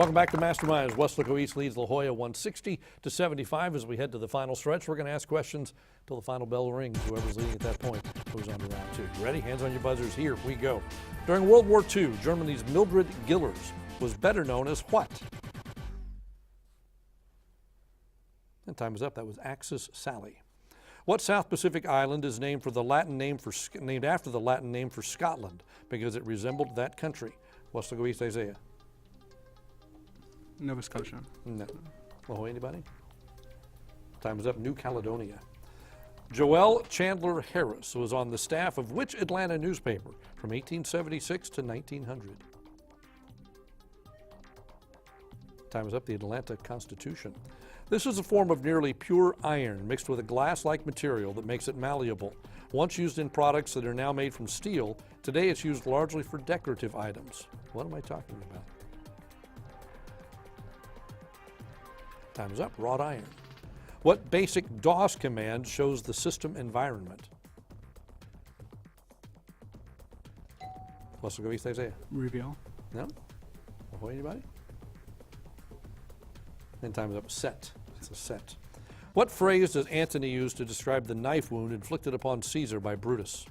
Welcome back to Masterminds. Weslaco East leads La Joya 160-75 as we head to the final stretch. We're going to ask questions till the final bell rings. Whoever's leading at that point moves on to round two. You ready? Hands on your buzzers. Here we go. During World War II, Germany's Mildred Gillers was better known as what? And time is up. That was Axis Sally. What South Pacific island is named after the Latin name for Scotland because it resembled that country? Weslaco East, Isaiah. Nova Scotia. No. La Joya, anybody? Time is up. New Caledonia. Joel Chandler Harris was on the staff of which Atlanta newspaper from 1876 to 1900? Time is up. The Atlanta Constitution. This is a form of nearly pure iron mixed with a glass-like material that makes it malleable. Once used in products that are now made from steel, today it's used largely for decorative items. What am I talking about? Time is up. Wrought iron. What basic DOS command shows the system environment? Weslaco East, Isaiah. Reveal. No? Ahoy, anybody? And time is up. Set. It's a set. What phrase does Antony use to describe the knife wound inflicted upon Caesar by Brutus?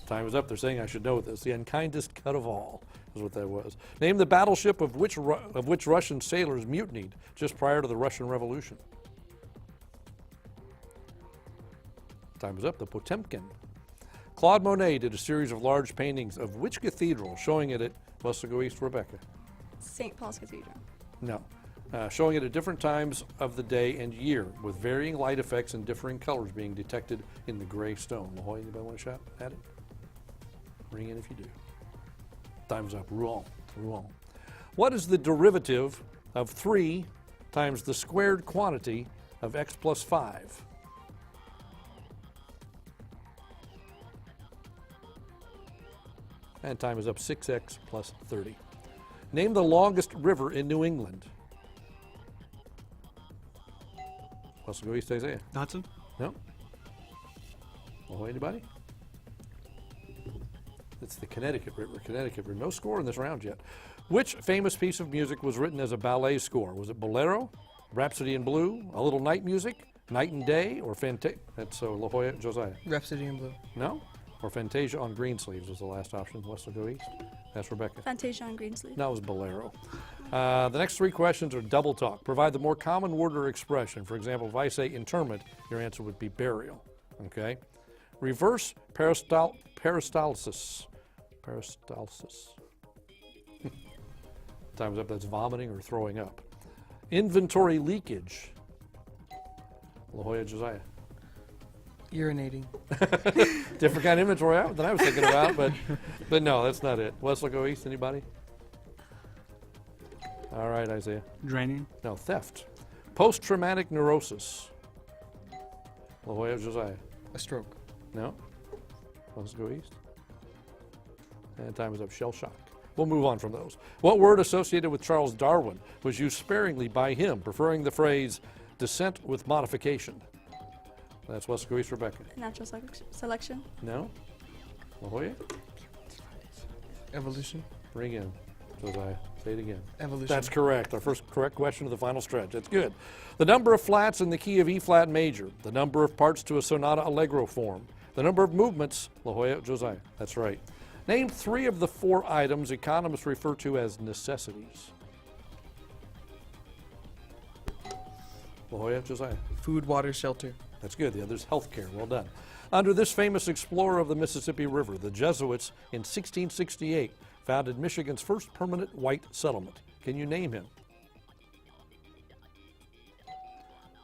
Time is up. They're saying I should know this. The unkindest cut of all is what that was. Name the battleship of which Russian sailors mutinied just prior to the Russian Revolution. Time is up. The Potemkin. Claude Monet did a series of large paintings of which cathedral, showing it at Weslaco East, Rebecca? St. Paul's Cathedral. No. Showing it at different times of the day and year, with varying light effects and differing colors being detected in the gray stone. La Joya, anybody want a shot at it? Ring in if you do. Time's up. Rouen. Rouen. What is the derivative of 3 times the squared quantity of x plus 5? And time is up. 6x plus 30. Name the longest river in New England. Weslaco East, Isaiah. Hudson. No? Oh, anybody? It's the Connecticut River. Connecticut River. No score in this round yet. Which famous piece of music was written as a ballet score? Was it Bolero, Rhapsody in Blue, A Little Night Music, Night and Day, or Fantasia? That's La Joya, Josiah. Rhapsody in Blue. No? Or Fantasia on Greensleeves was the last option. Weslaco East. That's Rebecca. Fantasia on Greensleeves. That was Bolero. The next 3 questions are double talk. Provide the more common word or expression. For example, if I say interment, your answer would be burial. Okay? Reverse peristalsis. Peristalsis. Time's up. That's vomiting or throwing up. Inventory leakage. La Joya, Josiah. Urinating. Different kind of inventory than I was thinking about, but no, that's not it. Weslaco East, anybody? All right, Isaiah. Draining. No, theft. Post-traumatic neurosis. La Joya, Josiah. A stroke. No? Weslaco East. And time is up. Shell shock. We'll move on from those. What word associated with Charles Darwin was used sparingly by him, preferring the phrase descent with modification? That's Weslaco East, Rebecca. Natural selection. No? La Joya? Evolution. Bring in, Josiah. Say it again. Evolution. That's correct. Our first correct question of the final stretch. That's good. The number of flats in the key of E flat major. The number of parts to a sonata allegro form. The number of movements. La Joya, Josiah. That's right. Name 3 of the 4 items economists refer to as necessities. La Joya, Josiah. Food, water, shelter. That's good. The other's healthcare. Well done. Under this famous explorer of the Mississippi River, the Jesuits in 1668 founded Michigan's first permanent white settlement. Can you name him?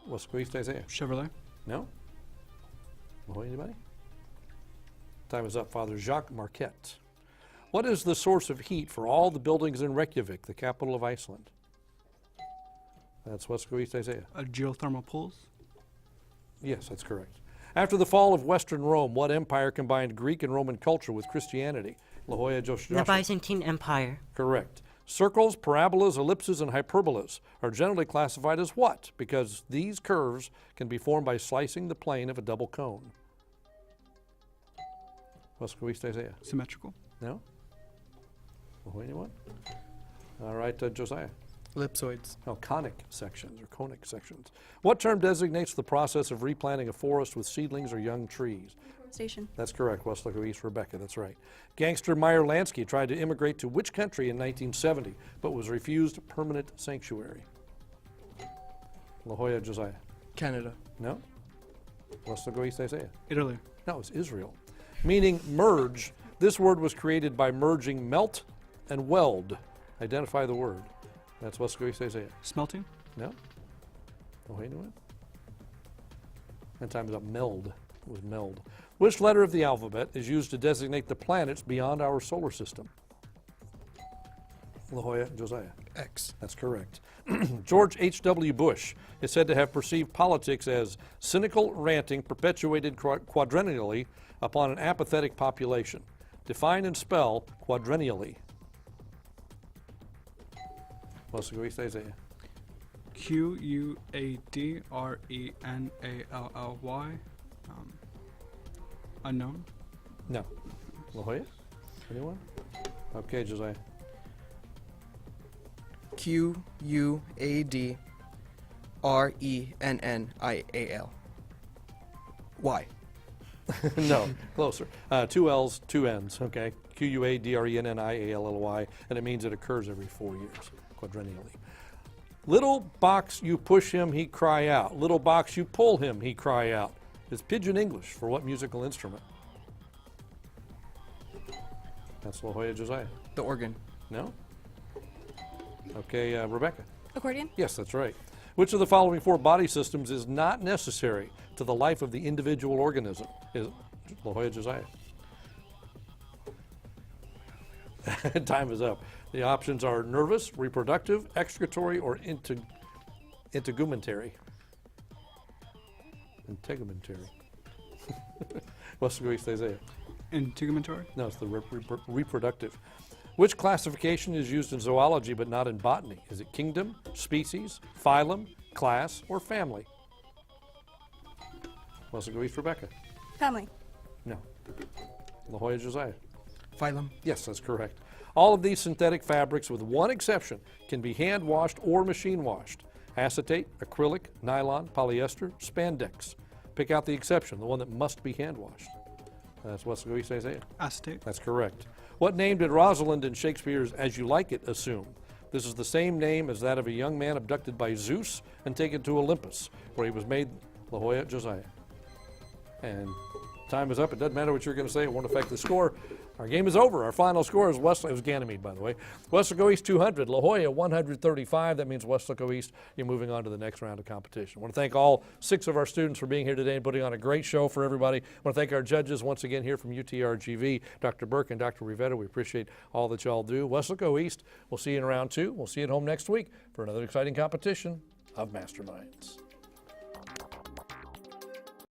Weslaco East, Isaiah. Chevrolet. No? Oh, anybody? Time is up. Father Jacques Marquette. What is the source of heat for all the buildings in Reykjavik, the capital of Iceland? That's Weslaco East, Isaiah. Geothermal pools. Yes, that's correct. After the fall of Western Rome, what empire combined Greek and Roman culture with Christianity? La Joya, Joshua. The Byzantine Empire. Correct. Circles, parabolas, ellipses, and hyperbolas are generally classified as what? Because these curves can be formed by slicing the plane of a double cone. Weslaco East, Isaiah. Symmetrical. No? La Joya, anyone? All right, Josiah. Ellipsoids. No, conic sections or conic sections. What term designates the process of replanting a forest with seedlings or young trees? Station. That's correct. Weslaco East, Rebecca, that's right. Gangster Meyer Lansky tried to immigrate to which country in 1970, but was refused permanent sanctuary? La Joya, Josiah. Canada. No? Weslaco East, Isaiah. Italy. No, it's Israel. Meaning merge. This word was created by merging melt and weld. Identify the word. That's Weslaco East, Isaiah. Smelting. No? Oh, wait a minute. And time is up. Meld. It was meld. Which letter of the alphabet is used to designate the planets beyond our solar system? La Joya, Josiah. X. That's correct. George H.W. Bush is said to have perceived politics as cynical ranting perpetuated quadrennially upon an apathetic population. Define and spell quadrennially. Weslaco East, Isaiah. Quadrenally. Unknown. No. La Joya? Anyone? Okay, Josiah. Quadrennial. Y. No, closer. Two L's, two N's, okay? Quadrennially, and it means it occurs every 4 years, quadrennially. Little box you push him, he cry out. Little box you pull him, he cry out. Is Pidgin English for what musical instrument? That's La Joya, Josiah. The organ. No? Okay, Rebecca. Accordion. Yes, that's right. Which of the following four body systems is not necessary to the life of the individual organism? Is La Joya, Josiah. Time is up. The options are nervous, reproductive, excretory, or integumentary. Integumentary. Weslaco East, Isaiah. Integumentary. No, it's the reproductive. Which classification is used in zoology but not in botany? Is it kingdom, species, phylum, class, or family? Weslaco East, Rebecca. Family. No. La Joya, Josiah. Phylum. Yes, that's correct. All of these synthetic fabrics, with one exception, can be hand washed or machine washed. Acetate, acrylic, nylon, polyester, spandex. Pick out the exception, the one that must be hand washed. That's Weslaco East, Isaiah. Acetate. That's correct. What name did Rosalind in Shakespeare's As You Like It assume? This is the same name as that of a young man abducted by Zeus and taken to Olympus, where he was made La Joya, Josiah. And time is up. It doesn't matter what you're going to say. It won't affect the score. Our game is over. Our final score is Weslaco. It was Ganymede, by the way. Weslaco East 200, La Joya 135. That means Weslaco East, you're moving on to the next round of competition. I want to thank all 6 of our students for being here today and putting on a great show for everybody. I want to thank our judges once again here from UTRGV, Dr. Burke and Dr. Rivetta. We appreciate all that y'all do. Weslaco East, we'll see you in round 2. We'll see you at home next week for another exciting competition of Masterminds.